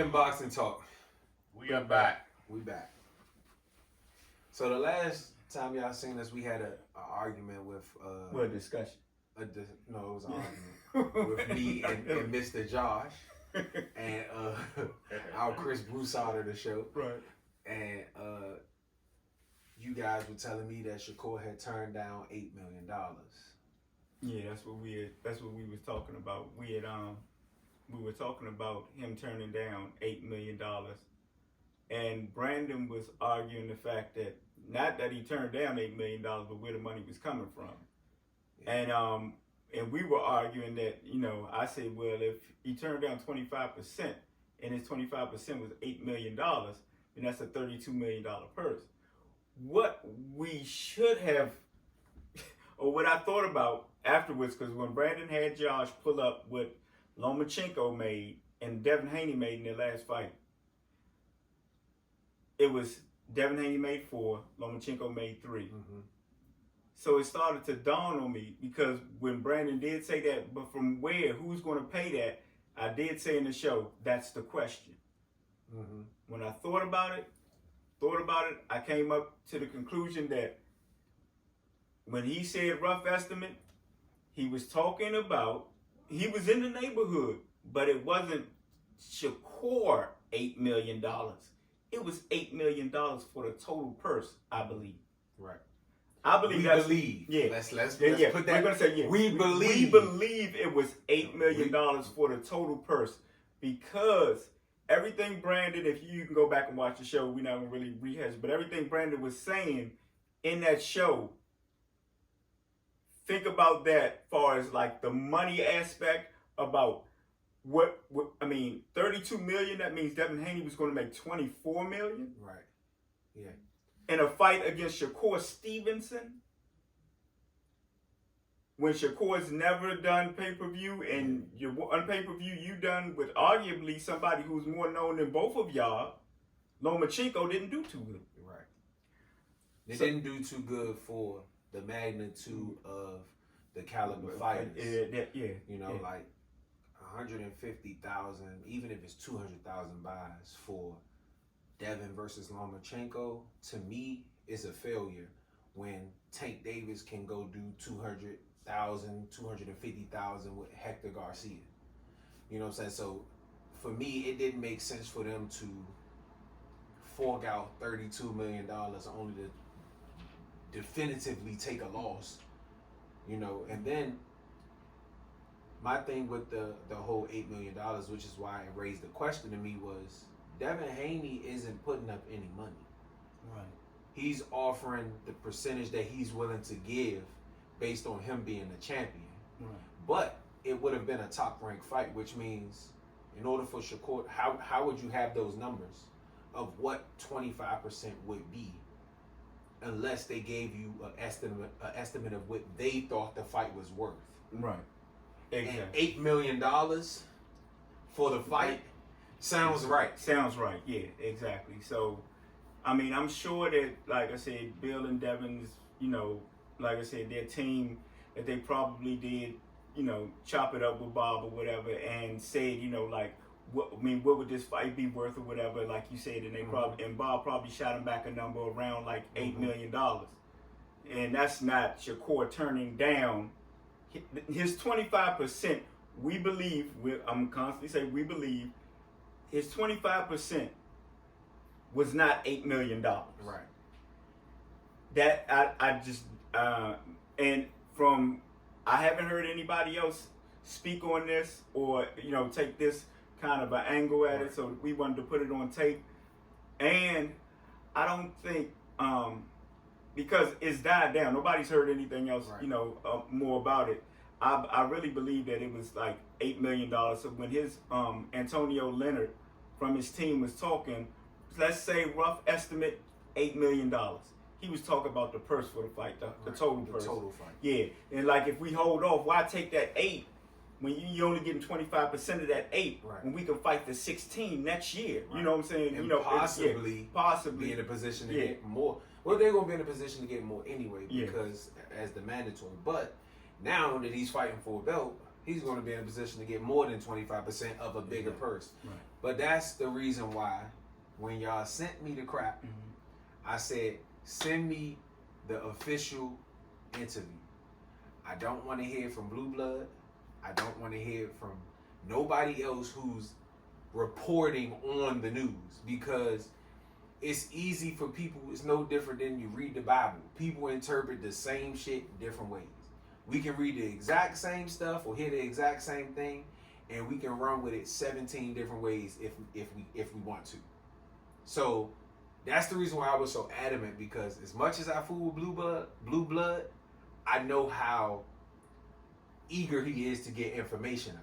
in Boxing Talk. We are back. We back. So the last time y'all seen us, we had an argument with Well, discussion. No, it was an argument with me and Mr. Josh and our Chris Broussard of the show. Right. And you guys were telling me that Shakur had turned down $8 million. Yeah, that's what we was talking about. We were talking about him turning down $8 million. And Brandon was arguing the fact that not that he turned down $8 million, but where the money was coming from. Yeah. And we were arguing that, I said, well, if he turned down 25% and his 25% was $8 million, then that's a $32 million purse. What we should have, or what I thought about afterwards, because when Brandon had Josh pull up what Lomachenko made and Devin Haney made in their last fight, it was Devin Haney made 4, Lomachenko made 3. Mm-hmm. So it started to dawn on me, because when Brandon did say that, but from where, who's going to pay that, I did say in the show, that's the question. Mm-hmm. When I thought about it, I came up to the conclusion that when he said rough estimate, he was talking about, he was in the neighborhood, but it wasn't Shakur $8 million. It was $8 million for the total purse, I believe. Right. I believe that's... believe. Yeah. Let's put that... We're going to say, yeah. We believe. We believe it was $8 million for the total purse, because everything Brandon, if you can go back and watch the show, we're not going to really rehash, but everything Brandon was saying in that show, think about that as far as like the money aspect about what I mean, $32 million, that means Devin Haney was going to make $24 million. Right. Yeah. In a fight against Shakur Stevenson, when Shakur's never done pay-per-view, and on pay-per-view you done with arguably somebody who's more known than both of y'all, Lomachenko didn't do too good. Right. They didn't do too good for the magnitude of the caliber fighters. Like 150,000, even if it's 200,000 buys for Devin versus Lomachenko, to me, is a failure when Tank Davis can go do 200,000, 250,000 with Hector Garcia. You know what I'm saying? So for me, it didn't make sense for them to fork out $32 million only to definitively take a loss. And then my thing with the whole $8 million, which is why it raised the question to me, was Devin Haney isn't putting up any money. Right. He's offering the percentage that he's willing to give based on him being the champion. Right. But it would have been a top-ranked fight, which means in order for Shakur, how would you have those numbers of what 25% would be unless they gave you an estimate of what they thought the fight was worth? Right. Exactly. And $8 million for the fight sounds right. Sounds right, yeah, exactly. So, I mean, I'm sure that, like I said, Bill and Devin's, like I said, their team, that they probably did, chop it up with Bob or whatever and said, what would this fight be worth or whatever, like you said, and they probably, and Bob probably shot him back a number around like $8 million. And that's not Shakur turning down his 25%. We believe, I'm constantly saying we believe, his 25% was not $8 million. Right. That I just and from, I haven't heard anybody else speak on this or take this kind of an angle at it, so we wanted to put it on tape. And I don't think because it's died down, nobody's heard anything else, more about it. I really believe that it was like $8 million. So when his Antonio Leonard from his team was talking, let's say rough estimate $8 million. He was talking about the purse for the fight, the total purse. The total fight. Yeah, and like if we hold off, why take that 8 when you're only getting 25% of that 8 when we can fight the 16 next year? Right. You know what I'm saying? And possibly be in a position to get more. Well, they're gonna be in a position to get more anyway because as the mandatory. But now that he's fighting for a belt, he's going to be in a position to get more than 25% of a bigger purse. Right. But that's the reason why when y'all sent me the crap, I said, send me the official interview. I don't want to hear from Blue Blood. I don't want to hear from nobody else who's reporting on the news, because it's easy for people. It's no different than you read the Bible. People interpret the same shit different ways. We can read the exact same stuff or hear the exact same thing, and we can run with it 17 different ways if we want to. So that's the reason why I was so adamant, because as much as I fool with Blue Blood, I know how eager he is to get information out.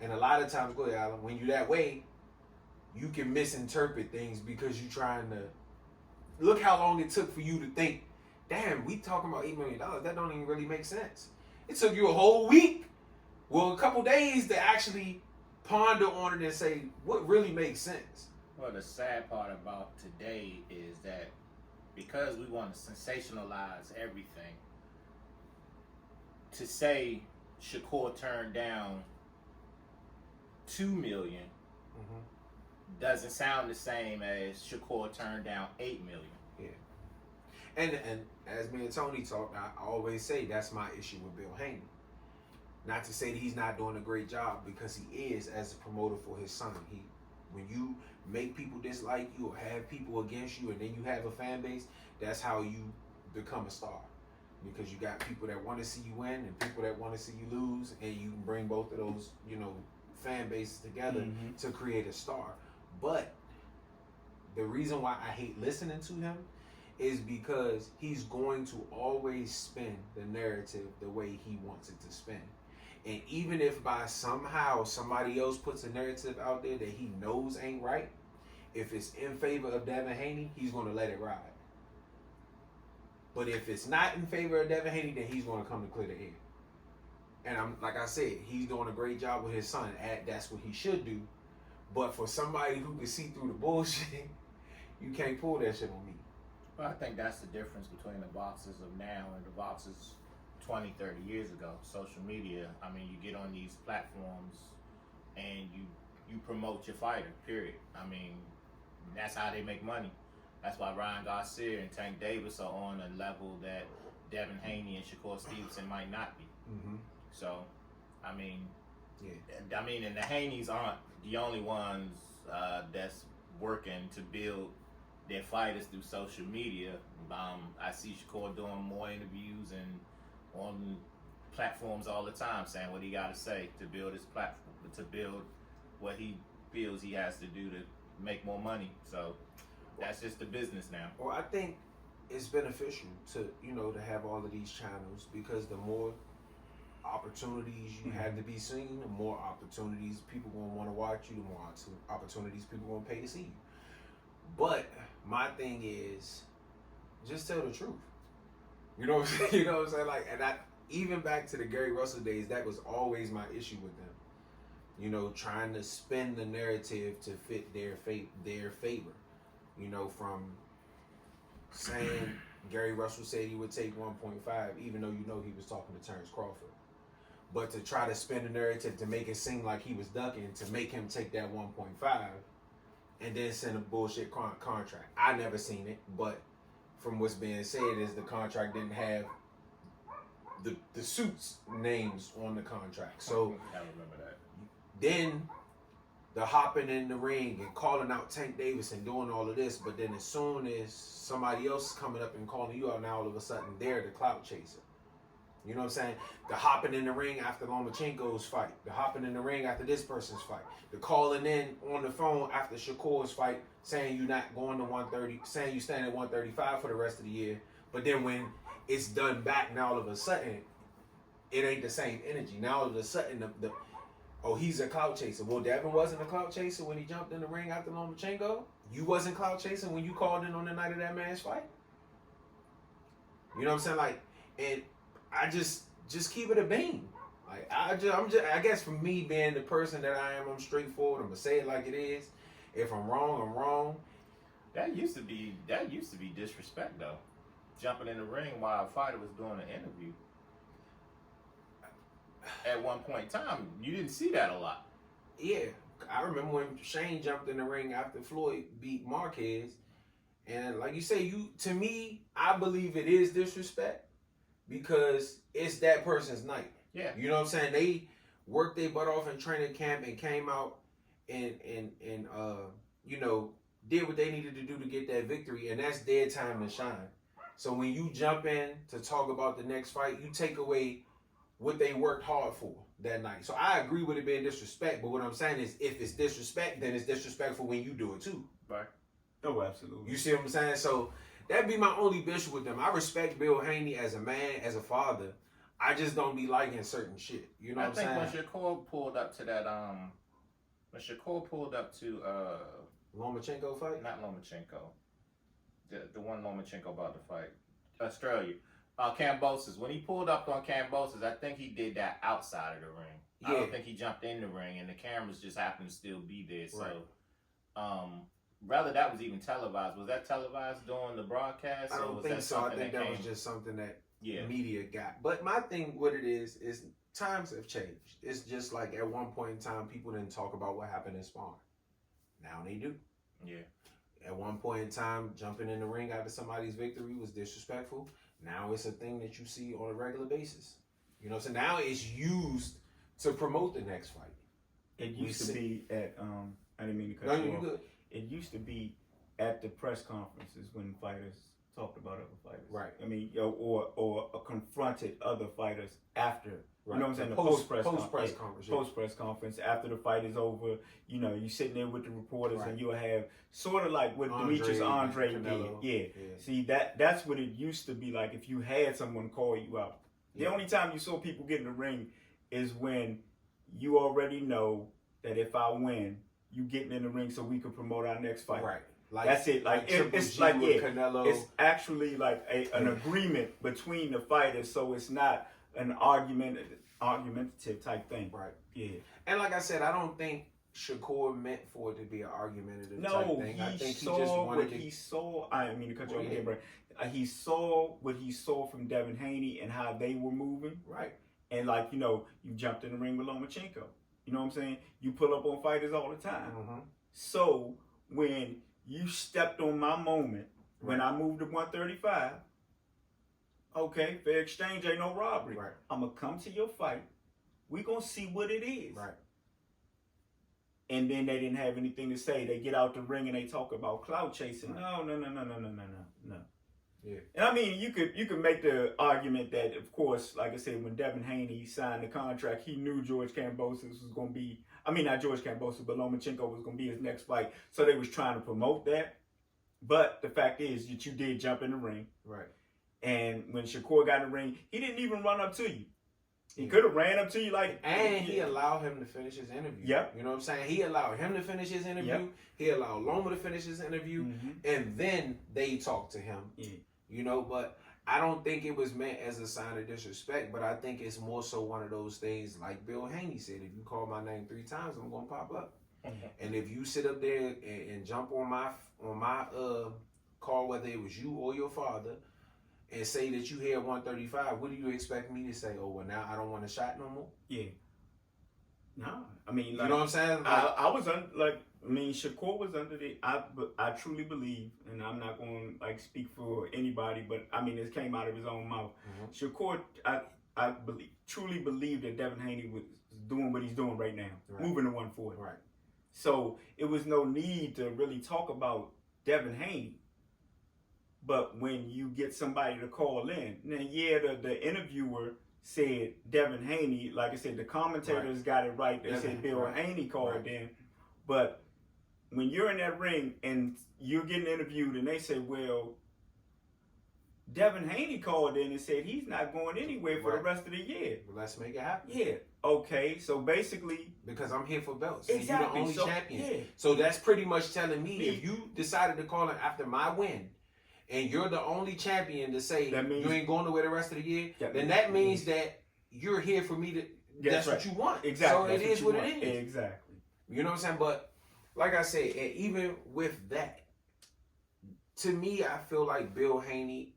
And a lot of times, go ahead, Alan, when you're that way, you can misinterpret things because you're trying to look how long it took for you to think, damn, we talking about $8 million. That don't even really make sense. It took you a whole week, well, a couple days to actually ponder on it and say what really makes sense. Well, the sad part about today is that because we want to sensationalize everything, to say Shakur turned down $2 million doesn't sound the same as Shakur turned down $8 million. Yeah. And as me and Tony talk, I always say that's my issue with Bill Haney. Not to say that he's not doing a great job, because he is as a promoter for his son. When you make people dislike you or have people against you, and then you have a fan base, that's how you become a star. Because you got people that want to see you win and people that want to see you lose, and you can bring both of those, fan bases together to create a star. But the reason why I hate listening to him is because he's going to always spin the narrative the way he wants it to spin. And even if by somehow somebody else puts a narrative out there that he knows ain't right, if it's in favor of Devin Haney, he's going to let it ride. But if it's not in favor of Devin Haney, then he's going to come to clear the air. And like I said, he's doing a great job with his son. That's what he should do. But for somebody who can see through the bullshit, you can't pull that shit on me. Well, I think that's the difference between the boxers of now and the boxers 20, 30 years ago. Social media, I mean, you get on these platforms and you promote your fighter, period. I mean, that's how they make money. That's why Ryan Garcia and Tank Davis are on a level that Devin Haney and Shakur Stevenson might not be. So, I mean, and the Haneys aren't the only ones that's working to build their fighters through social media. I see Shakur doing more interviews and on platforms all the time, saying what he got to say to build his platform, to build what he feels he has to do to make more money. So that's just the business now. Well, I think it's beneficial to to have all of these channels, because the more opportunities you have to be seen, the more opportunities people gonna want to watch you, the more opportunities people gonna pay to see you. But my thing is, just tell the truth. You know what I'm saying? You know what I'm saying? Like, and even back to the Gary Russell days, that was always my issue with them. Trying to spin the narrative to fit their favor. From saying Gary Russell said he would take 1.5, even though he was talking to Terrence Crawford. But to try to spin the narrative to make it seem like he was ducking, to make him take that 1.5, and then send a bullshit contract. I never seen it, but from what's being said is the contract didn't have the suits names on the contract. So I remember that. Then the hopping in the ring and calling out Tank Davis and doing all of this, but then as soon as somebody else is coming up and calling you out, now all of a sudden they're the clout chaser. You know what I'm saying? The hopping in the ring after Lomachenko's fight. The hopping in the ring after this person's fight. The calling in on the phone after Shakur's fight, saying you're not going to 130, saying you stand at 135 for the rest of the year. But then when it's done back, now all of a sudden, it ain't the same energy. Now all of a sudden, he's a clout chaser. Well, Devin wasn't a clout chaser when he jumped in the ring after Lomachenko. You wasn't clout chasing when you called in on the night of that man's fight. You know what I'm saying? Like, and I just keep it a beam. Like, I guess for me being the person that I am, I'm straightforward. I'm gonna say it like it is. If I'm wrong, I'm wrong. That used to be disrespect though. Jumping in the ring while a fighter was doing an interview. at one point in time. You didn't see that a lot. Yeah, I remember when Shane jumped in the ring after Floyd beat Marquez, and like you say, to me, I believe it is disrespect because it's that person's night. Yeah. You know what I'm saying? They worked their butt off in training camp and came out and did what they needed to do to get that victory, and that's their time to shine. So when you jump in to talk about the next fight, you take away what they worked hard for that night. So I agree with it being disrespect, but what I'm saying is if it's disrespect, then it's disrespectful when you do it too. Right. Oh, absolutely. You see what I'm saying? So that'd be my only issue with them. I respect Bill Haney as a man, as a father. I just don't be liking certain shit. You know what I'm saying? I think when Shakur pulled up to that, Lomachenko fight? Not Lomachenko. The one Lomachenko about to fight. Australia. Kambosos. When he pulled up on Kambosos, I think he did that outside of the ring. Yeah. I don't think he jumped in the ring, and the cameras just happened to still be there. So, Right. Rather that was even televised. Was that televised during the broadcast? I or don't was think that so. I something think that was came- just something that Yeah. media got. But my thing, what it is times have changed. It's just like at one point in time, people didn't talk about what happened in sparring. Now they do. Yeah. At one point in time, jumping in the ring after somebody's victory was disrespectful. Now it's a thing that you see on a regular basis. You know what I'm saying? Now it's used to promote the next fight. It used to be at I didn't mean to No, cut you you off. good. It used to be at the press conferences when fighters talked about other fighters. Right. I mean, or confronted other fighters after. Right. You know what I'm saying? The Post press conference. Yeah. Post press conference after the fight is over. You know, you sitting there with the reporters, Right. and you'll have sort of like what Andre Demetrius did. Canelo. Yeah. Yeah. See that's what it used to be like if you had someone call you out. The Yeah. only time you saw people get in the ring is when you already know that if I win, you getting in the ring so we can promote our next fight. Right. Like, That's it. Like Triple it's G like with Canelo. it's actually like an agreement between the fighters, so it's not an argumentative type thing. Right. Yeah. And like I said, I don't think Shakur meant for it to be an argumentative type No, thing. I think saw he just wanted what to. he saw. I didn't mean to cut you Well, off yeah. again, but he saw what he saw from Devin Haney and how they were moving. Right. And like, you know, you jumped in the ring with Lomachenko. You know what I'm saying? You pull up on fighters all the time. Mm-hmm. So when you stepped on my moment, when I moved to 135, okay, fair exchange ain't no robbery. Right. I'm going to come to your fight. We going to see what it is. Right. And then they didn't have anything to say. They get out the ring and they talk about clout chasing. Right. No. Yeah. And I mean, you could make the argument that, of course, like I said, when Devin Haney signed the contract, he knew George Kambosos was going to be, I mean, not George Kambosos, but Lomachenko was going to be his next fight. So they was trying to promote that. But the fact is that you did jump in the ring. Right. And when Shakur got in the ring, he didn't even run up to you. He could have ran up to you like... And he allowed him to finish his interview. Yep. You know what I'm saying? He allowed him to finish his interview. Yep. He allowed Loma to finish his interview. Mm-hmm. And then they talked to him. Yeah. You know, but I don't think it was meant as a sign of disrespect, but I think it's more so one of those things like Bill Haney said, if you call my name 3 times, I'm going to pop up. Mm-hmm. And if you sit up there and jump on my call, whether it was you or your father, and say that you had 135, what do you expect me to say? Oh, well, now I don't want a shot no more? Yeah. No, I mean, like, You know what I'm saying? I was Shakur was under the. I truly believe, and I'm not going to like speak for anybody, but I mean, this came out of his own mouth. Mhm. Shakur, I truly believe that Devin Haney was doing what he's doing right now, Right. moving to 140. Right. So it was no need to really talk about Devin Haney. But when you get somebody to call in, then yeah, the interviewer said Devin Haney. Like I said, the commentators got it right. They said Bill Haney called in. But when you're in that ring and you're getting interviewed and they say, well, Devin Haney called in and said he's not going anywhere for the rest of the year. Well, let's make it happen. Yeah. Okay. So basically, Because I'm here for belts. Exactly. And you're the only So, champion. yeah. So that's pretty much telling me if you decided to call it after my win, and you're the only champion to say That means- you ain't going nowhere the rest of the year, That then means- that means that you're here for me to. That's right. what you want. Exactly. So it That's is what you it want. is. Exactly. You know what I'm saying? But like I said, and even with that, to me, I feel like Bill Haney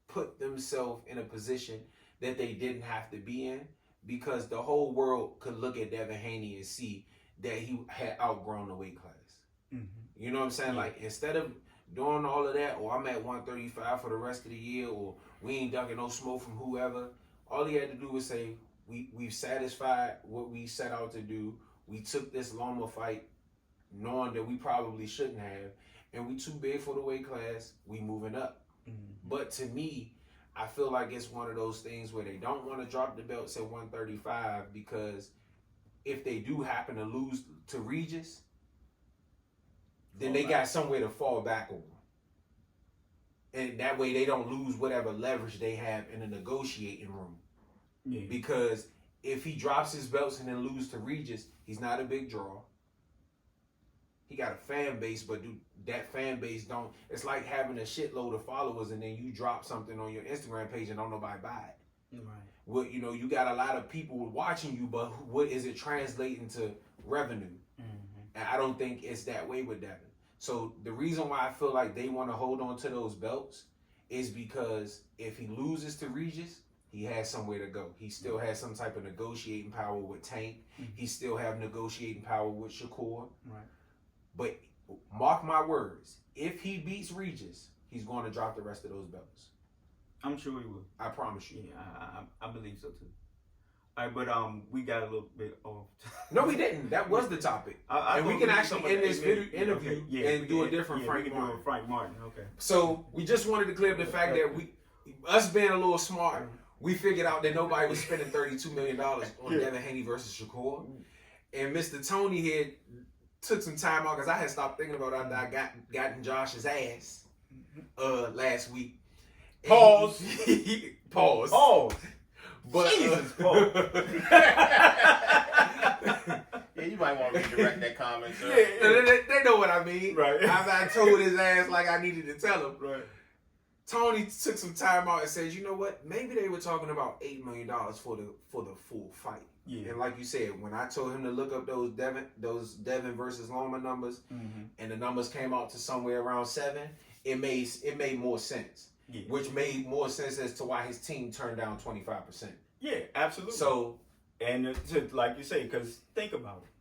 put themselves in a position that they didn't have to be in because the whole world could look at Devin Haney and see that he had outgrown the weight class. Mm-hmm. You know what I'm saying? Yeah. Like, instead of doing all of that, or I'm at 135 for the rest of the year, or we ain't ducking no smoke from whoever, all he had to do was say, we've satisfied what we set out to do. We took this Loma fight knowing that we probably shouldn't have, and we too big for the weight class, we moving up. Mm-hmm. But to me, I feel like it's one of those things where they don't want to drop the belts at 135, because if they do happen to lose to Regis, then they got somewhere to fall back on. And that way they don't lose whatever leverage they have in the negotiating room. Yeah. Because if he drops his belts and then loses to Regis, he's not a big draw. He got a fan base, but that fan base don't. It's like having a shitload of followers and then you drop something on your Instagram page and don't nobody buy it. Right. Well, you got a lot of people watching you, but what is it translating to revenue? Mm-hmm. And I don't think it's that way with Devin. So the reason why I feel like they want to hold on to those belts is because if he loses to Regis, he has somewhere to go. He still has some type of negotiating power with Tank. Mm-hmm. He still have negotiating power with Shakur. Right. But mark my words, if he beats Regis, he's going to drop the rest of those belts. I'm sure he will. I promise you. Yeah, I believe so too. All right, but we got a little bit off. No, we didn't. That was the topic. And we can actually end this interview and do a different Frank Martin. Do a Frank Martin, okay. So we just wanted to clear up the fact that us being a little smart, we figured out that nobody was spending $32 million on Devin Haney versus Shakur. And Mr. Tony here took some time out because I had stopped thinking about after I gotten Josh's ass last week. And Pause. Pause. Pause. But Jesus, pause. Yeah, you might want to redirect that comment, sir. they know what I mean. Right. I told his ass like I needed to tell him. Right. Tony took some time out and said, you know what? Maybe they were talking about $8 million for the full fight. Yeah. And like you said, when I told him to look up those Devin versus Loma numbers, and the numbers came out to somewhere around 7, it made more sense. Yeah. Which made more sense as to why his team turned down 25%. Yeah, absolutely. So, and like you say, because think about it.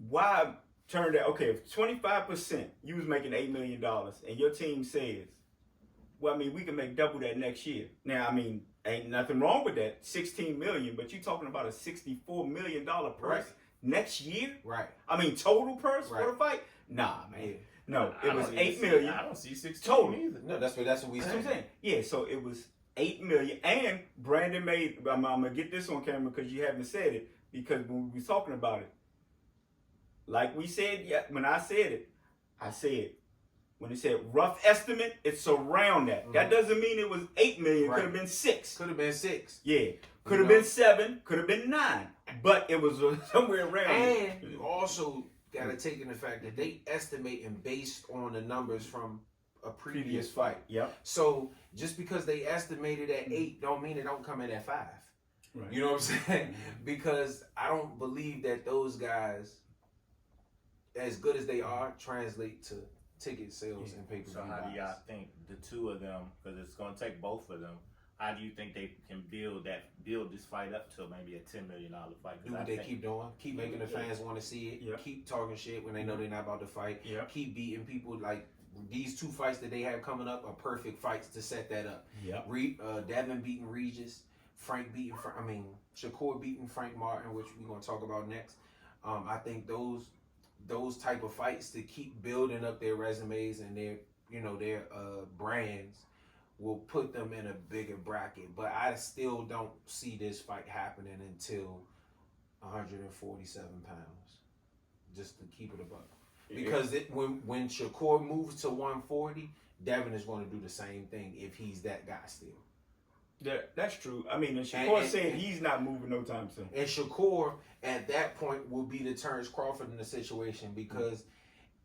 Why turn that? Okay, if 25% you was making $8 million, and your team says, well, I mean, we can make double that next year. Now, I mean, ain't nothing wrong with that. $16 million, but you talking about a $64 million purse next year? Right. I mean, total purse for the fight? Nah, man. Yeah. No, it was $8 million. I don't see 16 total. either. No, that's what we That's what I'm saying. saying. Yeah, so it was $8 million, and Brandon made. I'm gonna get this on camera because you haven't said it. Because when we was talking about it, like we said, yeah, when I said it. When it said rough estimate, it's around that. Mm-hmm. That doesn't mean it was $8 million. Right. Could have been 6. Could have been 6. Yeah. Could have been 7. Could have been 9. But it was somewhere around. And you also got to take in the fact that they estimating based on the numbers from a previous fight. Yep. So just because they estimated at 8 don't mean it don't come in at 5. Right. You know what I'm saying? Because I don't believe that those guys, as good as they are, translate to ticket sales and pay-per-view. So how do y'all think the two of them, because it's going to take both of them, how do you think they can build this fight up to maybe a $10 million fight? Do what they keep doing. Keep making the fans want to see it. Yeah. Keep talking shit when they know they're not about to fight. Yeah. Keep beating people. Like these 2 fights that they have coming up are perfect fights to set that up. Yep. Devin beating Regis, Shakur beating Frank Martin, which we're gonna talk about next. I think those type of fights to keep building up their resumes and their brands will put them in a bigger bracket. But I still don't see this fight happening until 147 pounds, just to keep it a buck. Because when Shakur moves to 140, Devin is going to do the same thing if he's that guy still. That's true. I mean, and Shakur said he's not moving no time soon. And Shakur, at that point, will be the Terrence Crawford in the situation, because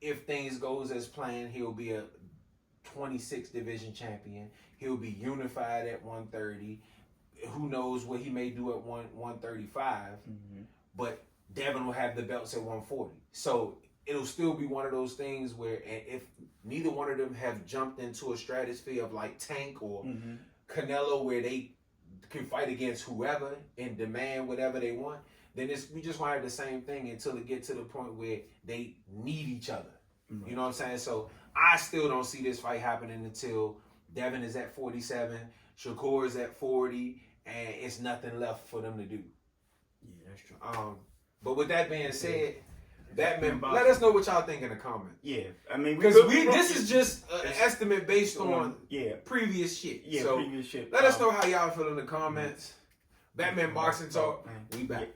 if things goes as planned, he'll be a 26 division champion. He'll be unified at 130. Who knows what he may do at 135. Mm-hmm. But Devin will have the belts at 140. So it'll still be one of those things where, and if neither one of them have jumped into a stratosphere of like Tank or Canelo, where they can fight against whoever and demand whatever they want, then we just want to have the same thing until it get to the point where they need each other. Right. You know what I'm saying? So I still don't see this fight happening until Devin is at 47, Shakur is at 40, and it's nothing left for them to do. Yeah, that's true. But with that being said, Batman, let us know what y'all think in the comments. Yeah, I mean, because this is just an estimate based on previous shit. Yeah, so previous shit. Let us know how y'all feel in the comments. Batman Boxing Talk, we back.